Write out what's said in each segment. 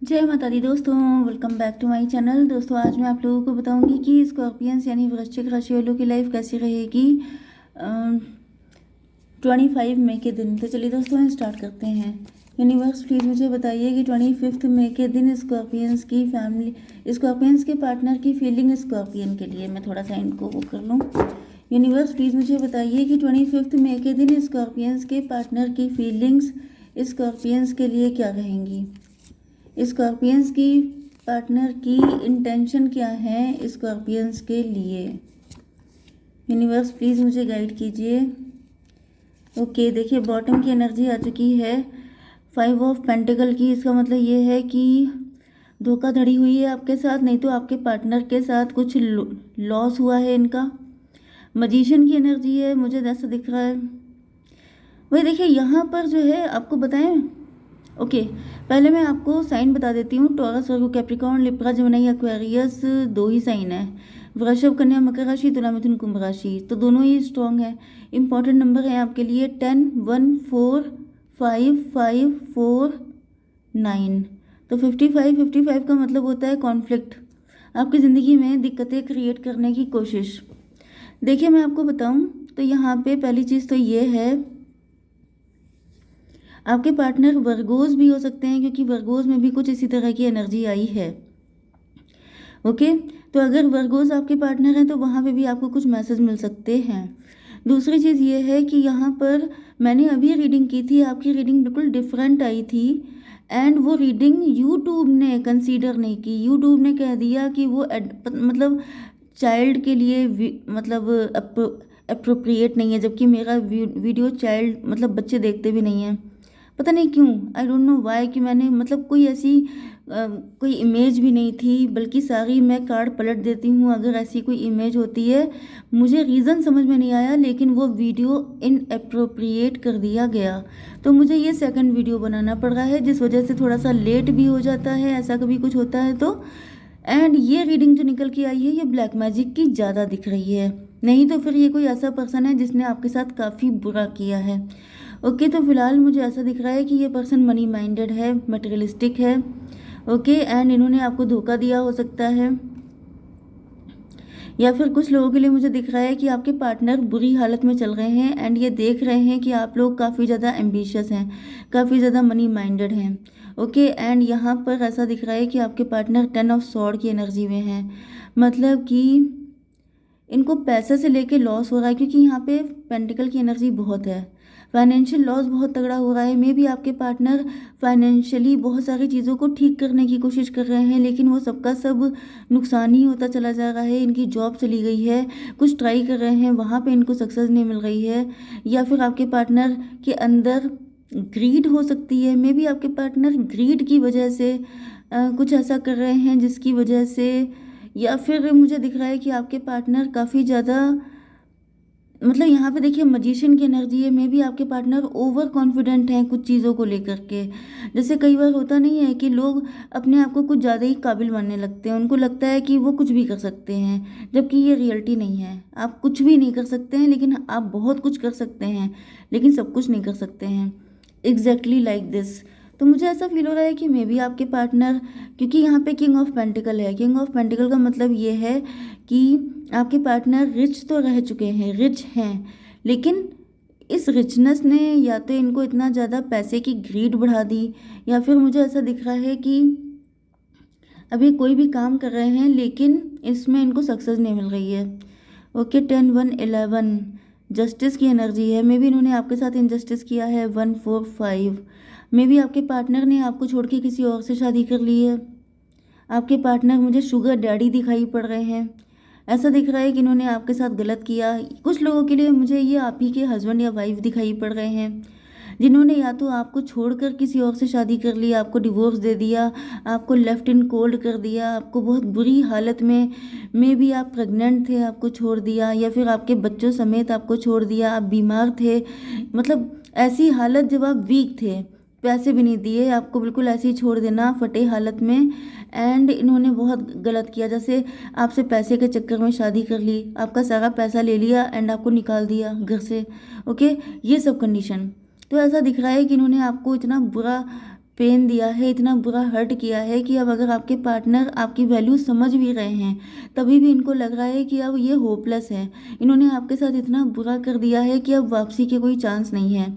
जय माता दी दोस्तों, welcome back to my channel. दोस्तों आज मैं आप लोगों को बताऊंगी कि स्कॉर्पियंस यानी वृश्चिक राशि वालों की लाइफ कैसी रहेगी 25 मई के दिन। तो चलिए दोस्तों स्टार्ट करते हैं। यूनिवर्स प्लीज़ मुझे बताइए कि 25 मई के दिन स्कॉर्पियंस की फैमिली, स्कॉर्पियंस के पार्टनर की फीलिंग स्कॉर्पियन के लिए। मैं थोड़ा सा इनको वो कर लूँ। यूनिवर्स प्लीज़ मुझे बताइए कि 25 मई के दिन स्कॉर्पियंस के पार्टनर की फीलिंग्स स्कॉर्पियंस के लिए क्या रहेंगी। स्कॉर्पियंस की पार्टनर की इंटेंशन क्या है स्कॉर्पियंस के लिए। यूनिवर्स प्लीज़ मुझे गाइड कीजिए। ओके, देखिए बॉटम की एनर्जी आ चुकी है, 5 ऑफ पेंटिकल की। इसका मतलब ये है कि धोखाधड़ी हुई है आपके साथ, नहीं तो आपके पार्टनर के साथ कुछ लॉस हुआ है इनका। मजीशियन की एनर्जी है, मुझे ऐसा दिख रहा है। वही देखिए यहाँ पर जो है आपको बताएं। ओके, पहले मैं आपको साइन बता देती हूँ। टॉरस, वर्गो, कैप्रिकॉर्न, लिब्रा, जेमिनी, एक्वेरियस, 2 ही साइन है। वृषभ, कन्या, मकर राशि, तुला, मिथुन, कुंभ राशि, तो दोनों ही स्ट्रॉन्ग है। इंपॉर्टेंट नंबर है आपके लिए 10, 1, 4, 5, 5, 4, 9। तो 55 का मतलब होता है कॉन्फ्लिक्ट, आपकी ज़िंदगी में दिक्कतें क्रिएट करने की कोशिश। देखिए मैं आपको बताऊं तो यहाँ पे पहली चीज़ तो ये है, आपके पार्टनर वर्गोज भी हो सकते हैं, क्योंकि वर्गोज में भी कुछ इसी तरह की एनर्जी आई है। ओके, तो अगर वर्गोज आपके पार्टनर हैं तो वहाँ पे भी आपको कुछ मैसेज मिल सकते हैं। दूसरी चीज़ ये है कि यहाँ पर मैंने अभी रीडिंग की थी, आपकी रीडिंग बिल्कुल डिफरेंट आई थी। एंड वो रीडिंग यूट्यूब ने कंसीडर नहीं की। यूट्यूब ने कह दिया कि वो मतलब चाइल्ड के लिए मतलब अप्रोप्रिएट नहीं है, जबकि मेरा वीडियो चाइल्ड मतलब बच्चे देखते भी नहीं हैं। पता नहीं क्यों, आई डोंट नो वाई, कि मैंने मतलब कोई ऐसी कोई इमेज भी नहीं थी, बल्कि सारी मैं कार्ड पलट देती हूँ अगर ऐसी कोई इमेज होती है। मुझे रीज़न समझ में नहीं आया, लेकिन वो वीडियो इनअप्रोप्रिएट कर दिया गया, तो मुझे ये सेकंड वीडियो बनाना पड़ रहा है, जिस वजह से थोड़ा सा लेट भी हो जाता है, ऐसा कभी कुछ होता है तो। एंड ये रीडिंग जो निकल के आई है ये ब्लैक मैजिक की ज़्यादा दिख रही है, नहीं तो फिर ये कोई ऐसा पर्सन है जिसने आपके साथ काफ़ी बुरा किया है। ओके, तो फिलहाल मुझे ऐसा दिख रहा है कि ये पर्सन मनी माइंडेड है, मटेरियलिस्टिक है। ओके, एंड इन्होंने आपको धोखा दिया हो सकता है, या फिर कुछ लोगों के लिए मुझे दिख रहा है कि आपके पार्टनर बुरी हालत में चल रहे हैं एंड ये देख रहे हैं कि आप लोग काफ़ी ज़्यादा एम्बिशियस हैं, काफ़ी ज़्यादा मनी माइंडेड हैं। ओके, एंड यहाँ पर ऐसा दिख रहा है कि आपके पार्टनर 10 ऑफ सॉर्ड की एनर्जी में हैं, मतलब कि इनको पैसे से लेके लॉस हो रहा है, क्योंकि यहाँ पे पेंटिकल की एनर्जी बहुत है। फाइनेंशियल लॉस बहुत तगड़ा हो रहा है। मे भी आपके पार्टनर फाइनेंशियली बहुत सारी चीज़ों को ठीक करने की कोशिश कर रहे हैं, लेकिन वो सबका सब नुकसान ही होता चला जा रहा है। इनकी जॉब चली गई है, कुछ ट्राई कर रहे हैं, वहाँ पे इनको सक्सेस नहीं मिल रही है। या फिर आपके पार्टनर के अंदर ग्रीड हो सकती है। मे भी आपके पार्टनर ग्रीड की वजह से कुछ ऐसा कर रहे हैं जिसकी वजह से, या फिर मुझे दिख रहा है कि आपके पार्टनर काफ़ी ज़्यादा, मतलब यहाँ पे देखिए मजिशियन की एनर्जी है। मे भी आपके पार्टनर ओवर कॉन्फिडेंट हैं कुछ चीज़ों को लेकर के। जैसे कई बार होता नहीं है कि लोग अपने आप को कुछ ज़्यादा ही काबिल मानने लगते हैं, उनको लगता है कि वो कुछ भी कर सकते हैं, जबकि ये रियलिटी नहीं है। आप कुछ भी नहीं कर सकते हैं, लेकिन आप बहुत कुछ कर सकते हैं, लेकिन सब कुछ नहीं कर सकते हैं। Exactly like this. तो मुझे ऐसा फील हो रहा है कि मे बी आपके पार्टनर, क्योंकि यहाँ पे किंग ऑफ पेंटिकल है, किंग ऑफ पेंटिकल का मतलब ये है कि आपके पार्टनर रिच तो रह चुके हैं, रिच हैं, लेकिन इस रिचनेस ने या तो इनको इतना ज़्यादा पैसे की ग्रीड बढ़ा दी, या फिर मुझे ऐसा दिख रहा है कि अभी कोई भी काम कर रहे हैं लेकिन इसमें इनको सक्सेस नहीं मिल रही है। ओके, 10, 1, 11 जस्टिस की एनर्जी है। मे बी इन्होंने आपके साथ इनजस्टिस किया है। 1, 4, 5 मे बी आपके पार्टनर ने आपको छोड़ के किसी और से शादी कर ली है। आपके पार्टनर मुझे शुगर डैडी दिखाई पड़ रहे हैं। ऐसा दिख रहा है कि इन्होंने आपके साथ गलत किया। कुछ लोगों के लिए मुझे ये आप ही के हस्बैंड या वाइफ दिखाई पड़ रहे हैं, जिन्होंने या तो आपको छोड़कर किसी और से शादी कर ली, आपको डिवोर्स दे दिया, आपको लेफ्ट इन कोल्ड कर दिया, आपको बहुत बुरी हालत में, मे भी आप प्रेग्नेंट थे, आपको छोड़ दिया, या फिर आपके बच्चों समेत आपको छोड़ दिया, आप बीमार थे, मतलब ऐसी हालत जब आप वीक थे, पैसे भी नहीं दिए, आपको बिल्कुल ऐसे ही छोड़ देना फटे हालत में। एंड इन्होंने बहुत गलत किया, जैसे आपसे पैसे के चक्कर में शादी कर ली, आपका सारा पैसा ले लिया एंड आपको निकाल दिया घर से। ओके, ये सब कंडीशन। तो ऐसा दिख रहा है कि इन्होंने आपको इतना बुरा पेन दिया है, इतना बुरा हर्ट किया है कि अब अगर आपके पार्टनर आपकी वैल्यू समझ भी रहे हैं तभी भी इनको लग रहा है कि अब ये होपलेस है। इन्होंने आपके साथ इतना बुरा कर दिया है कि अब वापसी के कोई चांस नहीं है।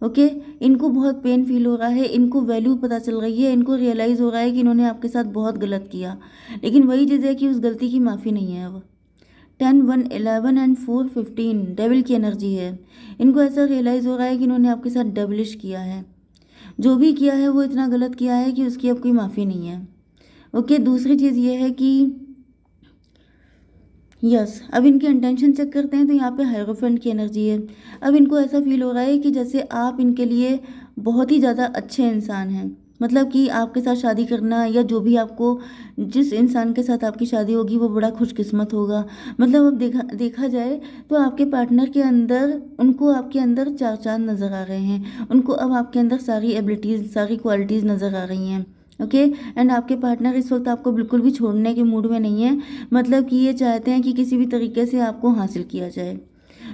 ओके, इनको बहुत पेन फील हो रहा है, इनको वैल्यू पता चल रही है, इनको रियलाइज़ हो रहा है कि इन्होंने आपके साथ बहुत गलत किया, लेकिन वही चीज़ है कि उस गलती की माफ़ी नहीं है अब। 10 1 11 एंड 4 15 डेविल की एनर्जी है। इनको ऐसा रियलाइज़ हो रहा है कि इन्होंने आपके साथ डेविलिश किया है, जो भी किया है वो इतना गलत किया है कि उसकी अब कोई माफ़ी नहीं है। ओके, दूसरी चीज़ ये है कि यस, अब इनके इंटेंशन चेक करते हैं तो यहाँ पे हायरोफेंट की एनर्जी है। अब इनको ऐसा फील हो रहा है कि जैसे आप इनके लिए बहुत ही ज़्यादा अच्छे इंसान हैं, मतलब कि आपके साथ शादी करना या जो भी आपको जिस इंसान के साथ आपकी शादी होगी वो बड़ा खुशकिस्मत होगा। मतलब अब देखा देखा जाए तो आपके पार्टनर के अंदर उनको आपके अंदर चार चांद नज़र आ रहे हैं, उनको अब आपके अंदर सारी एबिलिटीज़ सारी क्वालिटीज़ नज़र आ रही हैं। ओके, एंड आपके पार्टनर इस वक्त आपको बिल्कुल भी छोड़ने के मूड में नहीं है, मतलब कि ये चाहते हैं कि किसी भी तरीके से आपको हासिल किया जाए।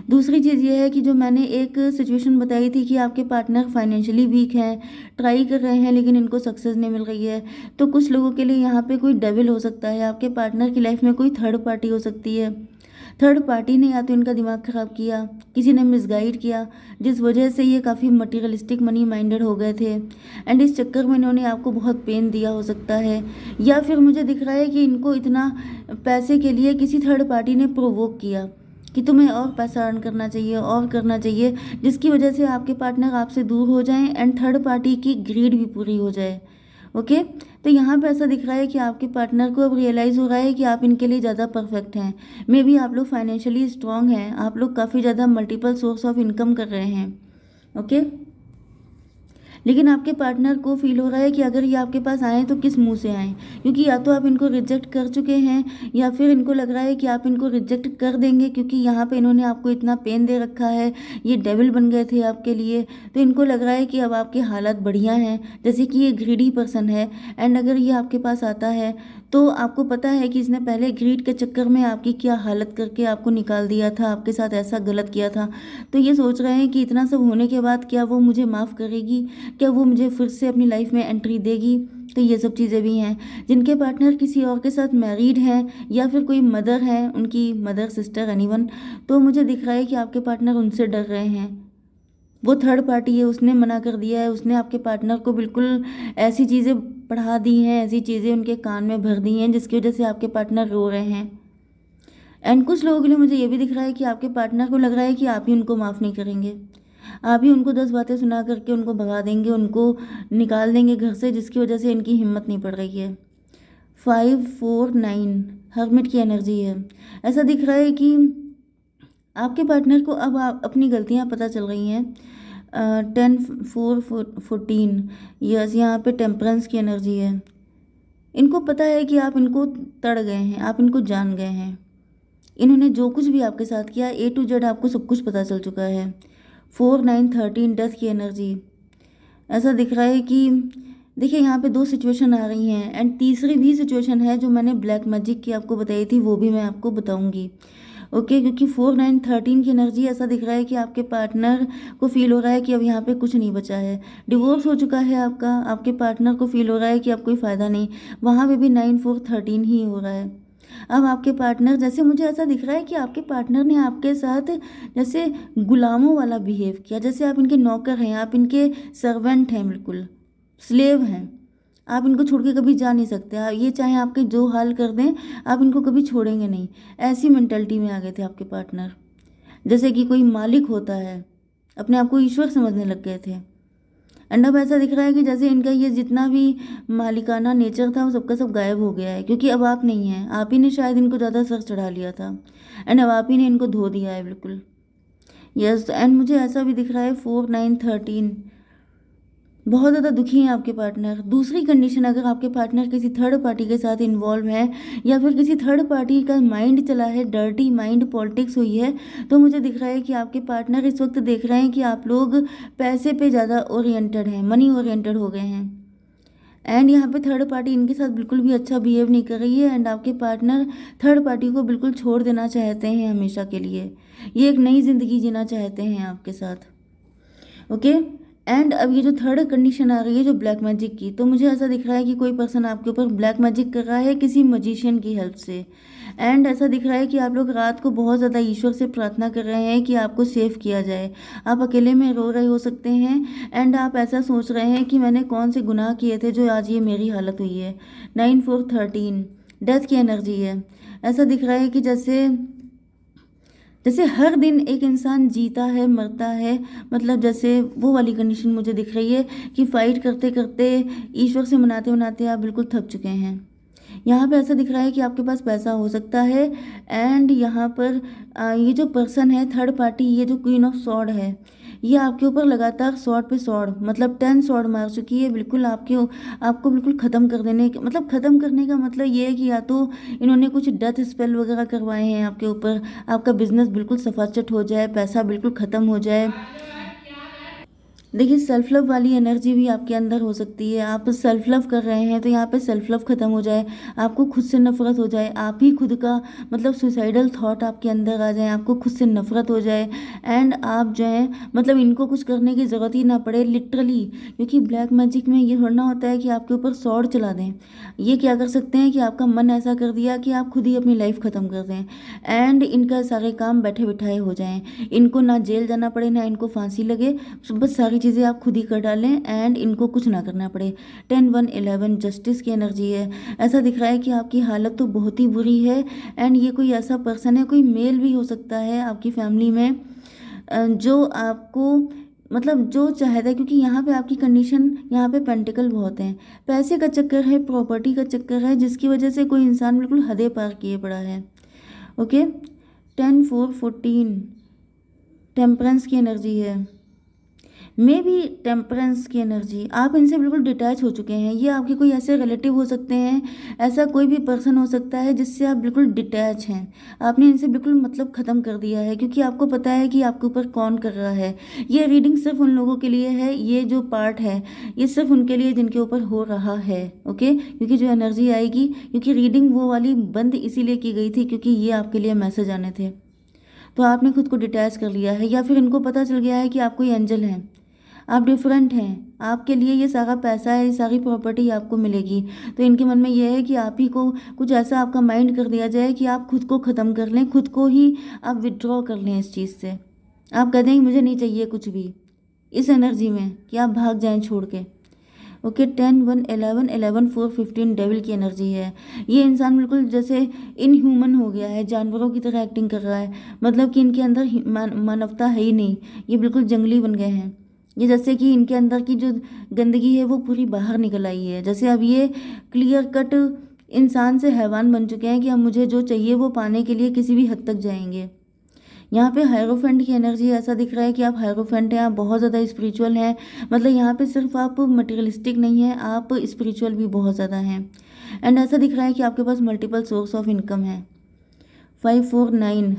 दूसरी चीज़ ये है कि जो मैंने एक सिचुएशन बताई थी कि आपके पार्टनर फाइनेंशियली वीक हैं, ट्राई कर रहे हैं लेकिन इनको सक्सेस नहीं मिल रही है, तो कुछ लोगों के लिए यहाँ पे कोई डेविल हो सकता है, आपके पार्टनर की लाइफ में कोई थर्ड पार्टी हो सकती है। थर्ड पार्टी ने या तो इनका दिमाग ख़राब किया, किसी ने मिसगाइड किया, जिस वजह से ये काफ़ी मटीरियलिस्टिक मनी माइंडेड हो गए थे, एंड इस चक्कर में इन्होंने आपको बहुत पेन दिया हो सकता है। या फिर मुझे दिख रहा है कि इनको इतना पैसे के लिए किसी थर्ड पार्टी ने प्रोवोक किया कि तुम्हें और पैसा अर्न करना चाहिए और करना चाहिए, जिसकी वजह से आपके पार्टनर आपसे दूर हो जाएं एंड थर्ड पार्टी की ग्रीड भी पूरी हो जाए। ओके, तो यहाँ पे ऐसा दिख रहा है कि आपके पार्टनर को अब रियलाइज़ हो रहा है कि आप इनके लिए ज़्यादा परफेक्ट हैं। मे बी आप लोग फाइनेंशियली स्ट्रांग हैं, आप लोग काफ़ी ज़्यादा मल्टीपल सोर्स ऑफ इनकम कर रहे हैं। ओके, लेकिन आपके पार्टनर को फील हो रहा है कि अगर ये आपके पास आएँ तो किस मुंह से आएँ, क्योंकि या तो आप इनको रिजेक्ट कर चुके हैं या फिर इनको लग रहा है कि आप इनको रिजेक्ट कर देंगे, क्योंकि यहाँ पे इन्होंने आपको इतना पेन दे रखा है, ये डेविल बन गए थे आपके लिए। तो इनको लग रहा है कि अब आपके हालात बढ़िया हैं, जैसे कि ये ग्रीडी पर्सन है, एंड अगर ये आपके पास आता है तो आपको पता है कि इसने पहले ग्रीड के चक्कर में आपकी क्या हालत करके आपको निकाल दिया था, आपके साथ ऐसा गलत किया था। तो ये सोच रहे हैं कि इतना सब होने के बाद क्या वो मुझे माफ़ करेगी, क्या वो मुझे फिर से अपनी लाइफ में एंट्री देगी। तो ये सब चीज़ें भी हैं। जिनके पार्टनर किसी और के साथ मैरिड हैं या फिर कोई मदर है, उनकी मदर सिस्टर एनीवन, तो मुझे दिख रहा है कि आपके पार्टनर उनसे डर रहे हैं। वो थर्ड पार्टी है, उसने मना कर दिया है, उसने आपके पार्टनर को बिल्कुल ऐसी चीज़ें पढ़ा दी हैं, ऐसी चीज़ें उनके कान में भर दी हैं जिसकी वजह से आपके पार्टनर रो रहे हैं। एंड कुछ लोगों के लिए मुझे ये भी दिख रहा है कि आपके पार्टनर को लग रहा है कि आप ही उनको माफ़ नहीं करेंगे, आप ही उनको 10 बातें सुना करके उनको भगा देंगे, उनको निकाल देंगे घर से, जिसकी वजह से इनकी हिम्मत नहीं पड़ रही है। 5 4 9 हर्मिट की एनर्जी है। ऐसा दिख रहा है कि आपके पार्टनर को अब आप अपनी गलतियां पता चल रही हैं। 10 4 14 यस, यहाँ पे टेम्परेंस की एनर्जी है। इनको पता है कि आप इनको तड़ गए हैं, आप इनको जान गए हैं, इन्होंने जो कुछ भी आपके साथ किया ए टू जेड आपको सब कुछ पता चल चुका है। 4 9 13 डेथ की एनर्जी। ऐसा दिख रहा है कि देखिए यहाँ पे दो सिचुएशन आ रही हैं, एंड तीसरी भी सिचुएशन है जो मैंने ब्लैक मैजिक की आपको बताई थी, वो भी मैं आपको बताऊंगी। ओके, क्योंकि 4 9 13 की एनर्जी ऐसा दिख रहा है कि आपके पार्टनर को फील हो रहा है कि अब यहाँ पे कुछ नहीं बचा है, डिवोर्स हो चुका है आपका, आपके पार्टनर को फील हो रहा है कि अब कोई फ़ायदा नहीं, वहाँ पे भी 9 4 13 ही हो रहा है। अब आपके पार्टनर, जैसे मुझे ऐसा दिख रहा है कि आपके पार्टनर ने आपके साथ जैसे गुलामों वाला बिहेव किया, जैसे आप इनके नौकर हैं, आप इनके सर्वेंट हैं, बिल्कुल स्लेव हैं, आप इनको छोड़ के कभी जा नहीं सकते, आप ये चाहे आपके जो हाल कर दें आप इनको कभी छोड़ेंगे नहीं। ऐसी मेंटलिटी में आ गए थे आपके पार्टनर, जैसे कि कोई मालिक होता है, अपने आप को ईश्वर समझने लग गए थे। एंड अब ऐसा दिख रहा है कि जैसे इनका ये जितना भी मालिकाना नेचर था वो सबका सब गायब हो गया है, क्योंकि अब आप नहीं हैं, आप ही ने शायद इनको ज़्यादा सर चढ़ा लिया था, एंड अब आप ही ने इनको धो दिया है बिल्कुल। यस, एंड मुझे ऐसा भी दिख रहा है 4 9 13 बहुत ज़्यादा दुखी हैं आपके पार्टनर। दूसरी कंडीशन, अगर आपके पार्टनर किसी थर्ड पार्टी के साथ इन्वॉल्व है या फिर किसी थर्ड पार्टी का माइंड चला है, डर्टी माइंड पॉलिटिक्स हुई है, तो मुझे दिख रहा है कि आपके पार्टनर इस वक्त देख रहे हैं कि आप लोग पैसे पे ज़्यादा ओरिएंटेड हैं, मनी ओरिएंटेड हो गए हैं, एंड यहाँ पे थर्ड पार्टी इनके साथ बिल्कुल भी अच्छा बिहेव नहीं कर रही है, एंड आपके पार्टनर थर्ड पार्टी को बिल्कुल छोड़ देना चाहते हैं हमेशा के लिए, ये एक नई ज़िंदगी जीना चाहते हैं आपके साथ। ओके, एंड अब ये जो थर्ड कंडीशन आ रही है जो ब्लैक मैजिक की, तो मुझे ऐसा दिख रहा है कि कोई पर्सन आपके ऊपर ब्लैक मैजिक कर रहा है किसी मजिशियन की हेल्प से। एंड ऐसा दिख रहा है कि आप लोग रात को बहुत ज़्यादा ईश्वर से प्रार्थना कर रहे हैं कि आपको सेव किया जाए। आप अकेले में रो रहे हो सकते हैं एंड आप ऐसा सोच रहे हैं कि मैंने कौन से गुनाह किए थे जो आज ये मेरी हालत हुई है। 9 4 13 डेथ की एनर्जी है। ऐसा दिख रहा है कि जैसे जैसे हर दिन एक इंसान जीता है मरता है, मतलब जैसे वो वाली कंडीशन मुझे दिख रही है कि फाइट करते करते ईश्वर से मनाते मनाते आप बिल्कुल थक चुके हैं। यहाँ पे ऐसा दिख रहा है कि आपके पास पैसा हो सकता है। एंड यहाँ पर ये जो पर्सन है थर्ड पार्टी, ये जो क्वीन ऑफ सॉर्ड है, ये आपके ऊपर लगातार सॉर्ड पे सॉर्ड मतलब 10 सॉर्ड मार चुकी है बिल्कुल आपको बिल्कुल ख़त्म कर देने मतलब ख़त्म करने का मतलब ये है कि या तो इन्होंने कुछ डेथ स्पेल वगैरह करवाए हैं आपके ऊपर, आपका बिजनेस बिल्कुल सफाचट हो जाए, पैसा बिल्कुल ख़त्म हो जाए। देखिए सेल्फ लव वाली एनर्जी भी आपके अंदर हो सकती है। आप सेल्फ लव कर रहे हैं तो यहाँ पे सेल्फ लव खत्म हो जाए, आपको खुद से नफरत हो जाए, आप ही खुद का मतलब सुसाइडल थॉट आपके अंदर आ जाए, आपको खुद से नफरत हो जाए। एंड आप जो है मतलब इनको कुछ करने की ज़रूरत ही ना पड़े लिटरली, क्योंकि ब्लैक मैजिक में ये थोड़ा होता है कि आपके ऊपर सॉर्ड चला दें। ये क्या कर सकते हैं कि आपका मन ऐसा कर दिया कि आप खुद ही अपनी लाइफ ख़त्म कर दें एंड इनका सारे काम बैठे बिठाए हो जाएं, इनको ना जेल जाना पड़े ना इनको फांसी लगे, बस सारी चीज़ें आप खुद ही कर डालें एंड इनको कुछ ना करना पड़े। 10 1 11 जस्टिस की एनर्जी है। ऐसा दिख रहा है कि आपकी हालत तो बहुत ही बुरी है एंड ये कोई ऐसा पर्सन है, कोई मेल भी हो सकता है आपकी फैमिली में जो आपको मतलब जो चाहता है, क्योंकि यहाँ पे आपकी कंडीशन यहाँ पे पेंटिकल बहुत हैं, पैसे का चक्कर है, प्रॉपर्टी का चक्कर है, जिसकी वजह से कोई इंसान बिल्कुल हदें पार किए पड़ा है। ओके 10 4 14 टेम्परेंस की एनर्जी है। मे भी टेम्परेंस की एनर्जी, आप इनसे बिल्कुल डिटैच हो चुके हैं। ये आपके कोई ऐसे रिलेटिव हो सकते हैं, ऐसा कोई भी पर्सन हो सकता है जिससे आप बिल्कुल डिटैच हैं। आपने इनसे बिल्कुल मतलब ख़त्म कर दिया है क्योंकि आपको पता है कि आपके ऊपर कौन कर रहा है। ये रीडिंग सिर्फ उन लोगों के लिए है, ये जो पार्ट है ये सिर्फ उनके लिए जिनके ऊपर हो रहा है। ओके, क्योंकि जो एनर्जी आएगी, क्योंकि रीडिंग वो वाली बंद इसीलिए की गई थी क्योंकि ये आपके लिए मैसेज आने थे, तो आपने खुद को डिटैच कर लिया है या फिर इनको पता चल गया है कि आप कोई एंजल हैं, आप डिफरेंट हैं, आपके लिए ये सारा पैसा है, ये सारी प्रॉपर्टी आपको मिलेगी। तो इनके मन में यह है कि आप ही को कुछ ऐसा आपका माइंड कर दिया जाए कि आप खुद को ख़त्म कर लें, खुद को ही आप विड्रॉ कर लें इस चीज़ से। आप कह दें कि मुझे नहीं चाहिए कुछ भी इस एनर्जी में, कि आप भाग जाएं छोड़ के। ओके 10 1 11 11 4 15 डेविल की एनर्जी है। ये इंसान बिल्कुल जैसे इनह्यूमन हो गया है, जानवरों की तरह एक्टिंग कर रहा है, मतलब कि इनके अंदर मानवता है ही नहीं, ये बिल्कुल जंगली बन गए हैं। ये जैसे कि इनके अंदर की जो गंदगी है वो पूरी बाहर निकल आई है, जैसे अब ये क्लियर कट इंसान से हैवान बन चुके हैं कि अब मुझे जो चाहिए वो पाने के लिए किसी भी हद तक जाएंगे। यहाँ पे हायरोफेंट की एनर्जी, ऐसा दिख रहा है कि आप हायरोफेंट हैं, आप बहुत ज़्यादा स्पिरिचुअल हैं, मतलब यहाँ पे सिर्फ आप मटेरियलिस्टिक नहीं हैं, आप स्पिरिचुअल भी बहुत ज़्यादा हैं। एंड ऐसा दिख रहा है कि आपके पास मल्टीपल सोर्स ऑफ इनकम है। 5 4 9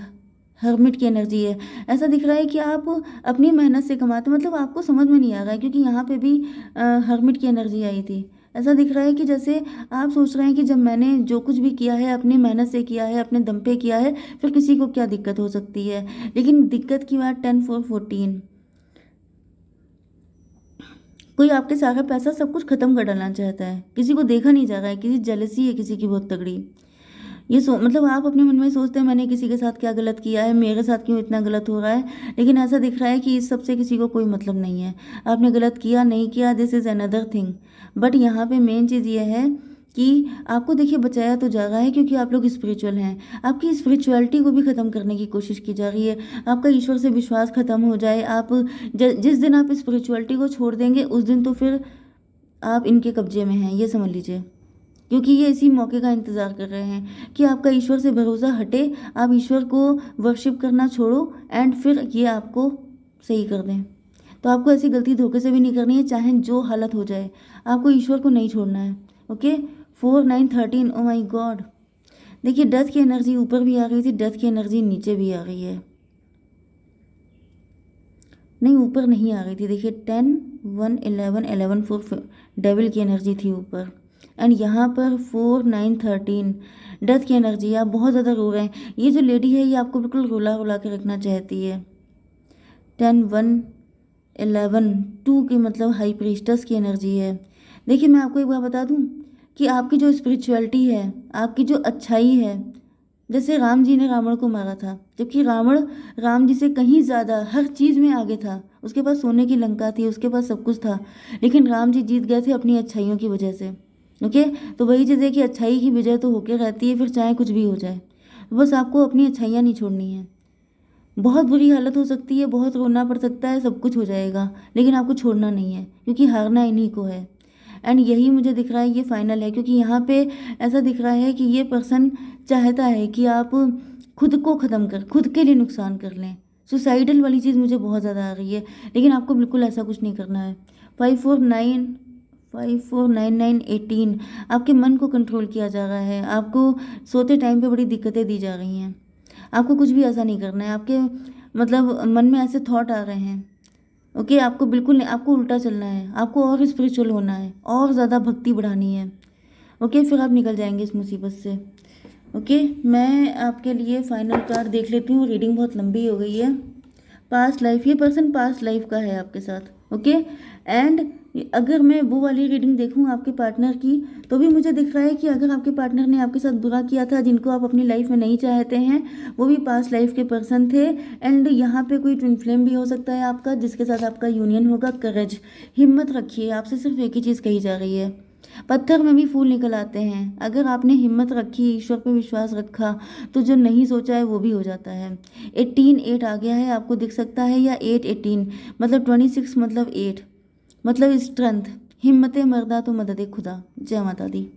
हर्मिट की एनर्जी है। ऐसा दिख रहा है कि आप अपनी मेहनत से कमाते, मतलब आपको समझ में नहीं आ रहा है क्योंकि यहाँ पे भी हर्मिट की एनर्जी आई थी। ऐसा दिख रहा है कि जैसे आप सोच रहे हैं कि जब मैंने जो कुछ भी किया है अपनी मेहनत से किया है, अपने दम पे किया है, फिर किसी को क्या दिक्कत हो सकती है। लेकिन दिक्कत की बात 10 4 14, कोई आपके सारा पैसा सब कुछ खत्म कर डालना चाहता है, किसी को देखा नहीं जा रहा है, किसी जेलसी है किसी की बहुत तगड़ी। ये मतलब आप अपने मन में सोचते हैं मैंने किसी के साथ क्या गलत किया है, मेरे साथ क्यों इतना गलत हो रहा है, लेकिन ऐसा दिख रहा है कि इस सब से किसी को कोई मतलब नहीं है। आपने गलत किया नहीं किया, this is another thing, but यहाँ पे मेन चीज़ ये है कि आपको देखिए बचाया तो जा रहा है क्योंकि आप लोग स्पिरिचुअल हैं। आपकी स्पिरिचुअलिटी को भी ख़त्म करने की कोशिश की जा रही है, आपका ईश्वर से विश्वास ख़त्म हो जाए। आप जिस दिन आप स्पिरिचुअलिटी को छोड़ देंगे उस दिन तो फिर आप इनके कब्जे में हैं, ये समझ लीजिए, क्योंकि ये इसी मौके का इंतज़ार कर रहे हैं कि आपका ईश्वर से भरोसा हटे, आप ईश्वर को वर्शिप करना छोड़ो एंड फिर ये आपको सही कर दें। तो आपको ऐसी गलती धोखे से भी नहीं करनी है, चाहे जो हालत हो जाए, आपको ईश्वर को नहीं छोड़ना है। ओके 4 9 13, ओ माई गॉड, देखिए डेथ की एनर्जी ऊपर भी आ गई थी, डेथ की एनर्जी नीचे भी आ गई है, नहीं ऊपर नहीं आ गई थी। देखिए 10 1 11 11 4 डेविल की एनर्जी थी ऊपर, एंड यहाँ पर 4 9 13 डेथ की एनर्जी। आप बहुत ज़्यादा रो रहे हैं, ये जो लेडी है ये आपको बिल्कुल रुला रुला के रखना चाहती है। 10 1 11 2 की मतलब हाई प्रीस्टस की एनर्जी है। देखिए मैं आपको एक बात बता दूं कि आपकी जो स्पिरिचुअलिटी है, आपकी जो अच्छाई है, जैसे राम जी ने रावण को मारा था, जबकि रावण राम जी से कहीं ज़्यादा हर चीज़ में आगे था। उसके पास सोने की लंका थी, उसके पास सब कुछ था, लेकिन राम जी जीत गए थे अपनी अच्छाइयों की वजह से। ओके, तो वही चीज़ है कि अच्छाई की विजय तो होके रहती है, फिर चाहे कुछ भी हो जाए। बस आपको अपनी अच्छाइयाँ नहीं छोड़नी है। बहुत बुरी हालत हो सकती है, बहुत रोना पड़ सकता है, सब कुछ हो जाएगा, लेकिन आपको छोड़ना नहीं है, क्योंकि हारना इन्हीं को है। एंड यही मुझे दिख रहा है, ये फाइनल है, क्योंकि यहाँ पे ऐसा दिख रहा है कि ये पर्सन चाहता है कि आप खुद को ख़त्म कर, खुद के लिए नुकसान कर लें। सुसाइडल वाली चीज़ मुझे बहुत ज़्यादा आ रही है, लेकिन आपको बिल्कुल ऐसा कुछ नहीं करना है। 5 4 9 आपके मन को कंट्रोल किया जा रहा है, आपको सोते टाइम पे बड़ी दिक्कतें दी जा रही हैं। आपको कुछ भी ऐसा नहीं करना है, आपके मतलब मन में ऐसे थॉट आ रहे हैं। ओके, आपको बिल्कुल नहीं, आपको उल्टा चलना है, आपको और स्पिरिचुअल होना है, और ज़्यादा भक्ति बढ़ानी है। ओके, फिर आप निकल जाएंगे इस मुसीबत से। ओके, मैं आपके लिए फाइनल कार्ड देख लेती हूँ, रीडिंग बहुत लंबी हो गई है। पास्ट लाइफ, ये पर्सन पास्ट लाइफ का है आपके साथ। ओके, एंड अगर मैं वो वाली रीडिंग देखूं आपके पार्टनर की, तो भी मुझे दिख रहा है कि अगर आपके पार्टनर ने आपके साथ बुरा किया था, जिनको आप अपनी लाइफ में नहीं चाहते हैं, वो भी पास्ट लाइफ के पर्सन थे। एंड यहाँ पे कोई ट्विन फ्लेम भी हो सकता है आपका, जिसके साथ आपका यूनियन होगा। करेज, हिम्मत रखिए, आपसे सिर्फ एक ही चीज़ कही जा रही है। पत्थर में भी फूल निकल आते हैं, अगर आपने हिम्मत रखी, ईश्वर पे विश्वास रखा, तो जो नहीं सोचा है वो भी हो जाता है। 8 आ गया है, आपको दिख सकता है, या 8 मतलब 26 मतलब 8 मतलब स्ट्रेंथ, हिम्मत मर्दा तो मदद खुदा। जय माता दी।